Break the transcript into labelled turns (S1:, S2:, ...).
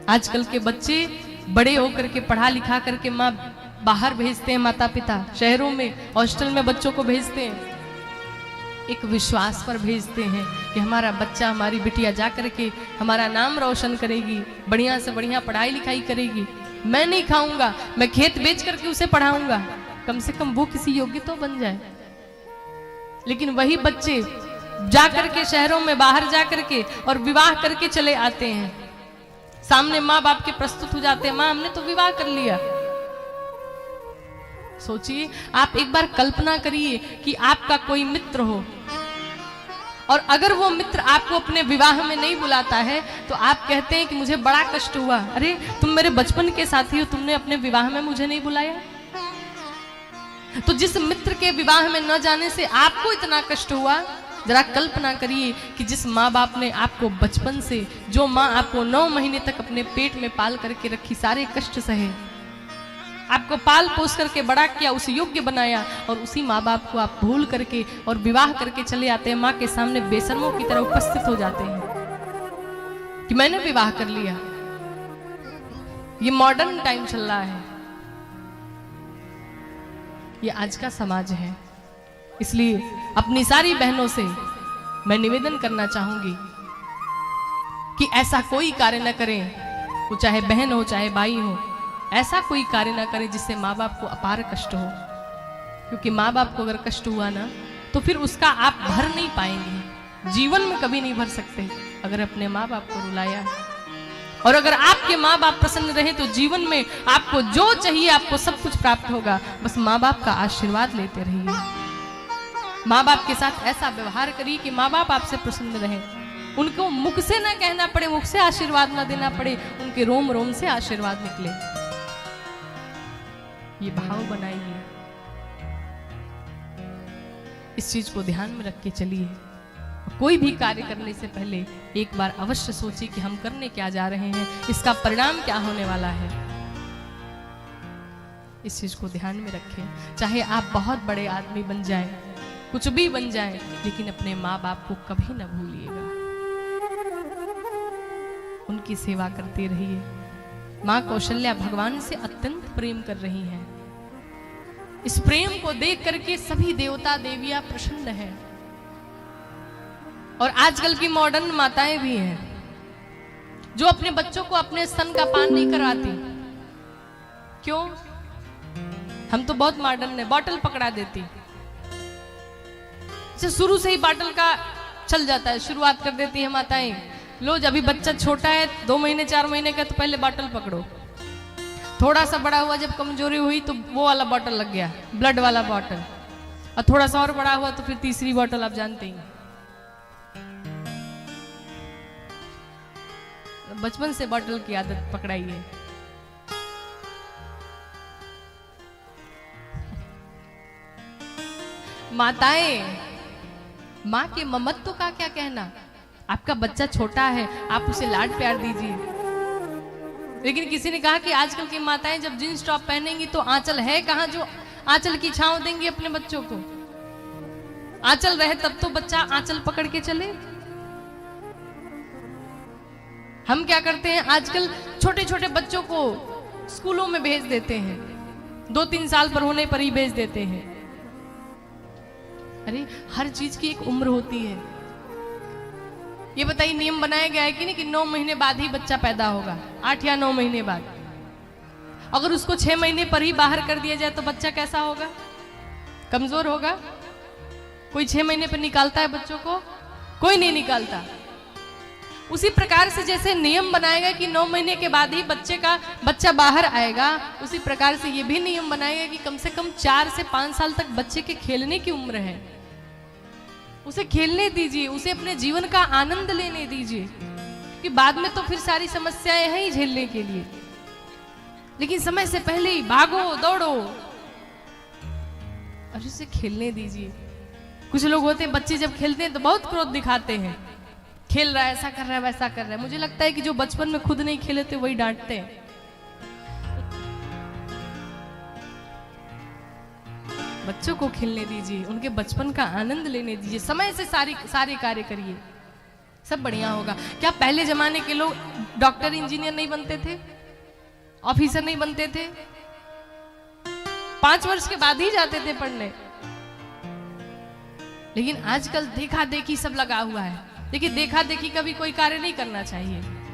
S1: आजकल के बच्चे बड़े होकर के पढ़ा लिखा करके माँ बाहर भेजते हैं, माता पिता शहरों में हॉस्टल में बच्चों को भेजते हैं, एक विश्वास पर भेजते हैं कि हमारा बच्चा हमारी बिटिया जा करके हमारा नाम रोशन करेगी, बढ़िया से बढ़िया पढ़ाई लिखाई करेगी। मैं नहीं खाऊंगा, मैं खेत बेच करके उसे पढ़ाऊंगा, कम से कम वो किसी योग्य तो बन जाए। लेकिन वही बच्चे जा करके शहरों में बाहर जा करके और विवाह करके चले आते हैं, सामने माँ बाप के प्रस्तुत हो जाते हैं, माँ हमने तो विवाह कर लिया। सोचिए, आप एक बार कल्पना करिए कि आपका कोई मित्र हो और अगर वो मित्र आपको अपने विवाह में नहीं बुलाता है तो आप कहते हैं कि मुझे बड़ा कष्ट हुआ। अरे तुम मेरे बचपन के साथी हो, तुमने अपने विवाह में मुझे नहीं बुलाया। तो जिस मित्र के विवाह में न जाने से आपको इतना कष्ट हुआ, जरा कल्पना करिए कि जिस माँ बाप ने आपको बचपन से, जो माँ आपको 9 महीने तक अपने पेट में पाल करके रखी, सारे कष्ट सहे, आपको पाल पोस करके बड़ा किया, उस योग्य बनाया, और उसी माँ बाप को आप भूल करके और विवाह करके चले आते हैं, माँ के सामने बेशर्मों की तरह उपस्थित हो जाते हैं कि मैंने विवाह कर लिया। ये मॉडर्न टाइम चल रहा है, ये आज का समाज है। इसलिए अपनी सारी बहनों से मैं निवेदन करना चाहूंगी कि ऐसा कोई कार्य न करें, वो चाहे बहन हो चाहे भाई हो, ऐसा कोई कार्य ना करें जिससे माँ बाप को अपार कष्ट हो। क्योंकि माँ बाप को अगर कष्ट हुआ ना तो फिर उसका आप भर नहीं पाएंगे, जीवन में कभी नहीं भर सकते अगर अपने माँ बाप को रुलाया। और अगर आपके माँ बाप प्रसन्न रहे तो जीवन में आपको जो चाहिए आपको सब कुछ प्राप्त होगा। बस माँ बाप का आशीर्वाद लेते रहिए, माँ बाप के साथ ऐसा व्यवहार करिए कि माँ बाप आपसे प्रसन्न रहे, उनको मुख से ना कहना पड़े, मुख से आशीर्वाद ना देना पड़े, उनके रोम रोम से आशीर्वाद निकले। ये भाव बनाइए, इस चीज को ध्यान में रख के चलिए। कोई भी कार्य करने से पहले एक बार अवश्य सोचिए कि हम करने क्या जा रहे हैं, इसका परिणाम क्या होने वाला है। इस चीज को ध्यान में रखें। चाहे आप बहुत बड़े आदमी बन जाएं, कुछ भी बन जाएं, लेकिन अपने माँ बाप को कभी न भूलिएगा, उनकी सेवा करते रहिए। माँ कौशल्या भगवान से अत्यंत प्रेम कर रही हैं। इस प्रेम को देख करके सभी देवता देवियां प्रसन्न हैं। और आजकल की मॉडर्न माताएं भी हैं जो अपने बच्चों को अपने स्तन का पान नहीं करवाती। क्यों? हम तो बहुत मॉडर्न है, बॉटल पकड़ा देती, शुरू से ही बॉटल का चल जाता है, शुरुआत कर देती है माताएं। लो, जब अभी बच्चा छोटा है 2 महीने 4 महीने का, तो पहले बॉटल पकड़ो, थोड़ा सा बड़ा हुआ, जब कमजोरी हुई तो वो वाला बॉटल लग गया, ब्लड वाला बॉटल, और थोड़ा सा और बड़ा हुआ तो फिर तीसरी बॉटल, आप जानते ही। बचपन से बॉटल की आदत पकड़ाई है। माताएं, माँ के ममत्व का क्या कहना। आपका बच्चा छोटा है, आप उसे लाड प्यार दीजिए। लेकिन किसी ने कहा कि आजकल की माताएं जब जींस टॉप पहनेंगी तो आंचल है कहां जो आंचल की छांव देंगी अपने बच्चों को। आंचल रहे तब तो बच्चा आंचल पकड़ के चले। हम क्या करते हैं, आजकल छोटे छोटे बच्चों को स्कूलों में भेज देते हैं, 2-3 साल पर होने पर ही भेज देते हैं। अरे हर चीज की एक उम्र होती है। ये बताइए, नियम बनाया गया है कि नहीं कि 9 महीने बाद ही बच्चा पैदा होगा, 8 या 9 महीने बाद। अगर उसको 6 महीने पर ही बाहर कर दिया जाए तो बच्चा कैसा होगा? कमजोर होगा। कोई 6 महीने पर निकालता है बच्चों को? कोई नहीं निकालता। उसी प्रकार से जैसे नियम बनाया गया कि 9 महीने के बाद ही बच्चा बाहर आएगा, उसी प्रकार से ये भी नियम बनाया गया कि कम से कम 4 से 5 साल तक बच्चे के खेलने की उम्र है। उसे खेलने दीजिए, उसे अपने जीवन का आनंद लेने दीजिए, कि बाद में तो फिर सारी समस्याएं हैं ही झेलने के लिए। लेकिन समय से पहले ही भागो दौड़ो और उसे खेलने दीजिए। कुछ लोग होते हैं, बच्चे जब खेलते हैं तो बहुत क्रोध दिखाते हैं, खेल रहा है, ऐसा कर रहा है, वैसा कर रहा है। मुझे लगता है कि जो बचपन में खुद नहीं खेले थे वही डांटते हैं। बच्चों को खेलने दीजिए, उनके बचपन का आनंद लेने दीजिए, समय से सारे कार्य करिए। सब बढ़िया होगा। क्या पहले जमाने के लोग डॉक्टर इंजीनियर नहीं बनते थे, ऑफिसर नहीं बनते थे? 5 वर्ष के बाद ही जाते थे पढ़ने। लेकिन आजकल देखा देखी सब लगा हुआ है। देखिए देखा देखी का भी कोई कार्य नहीं करना चाहिए।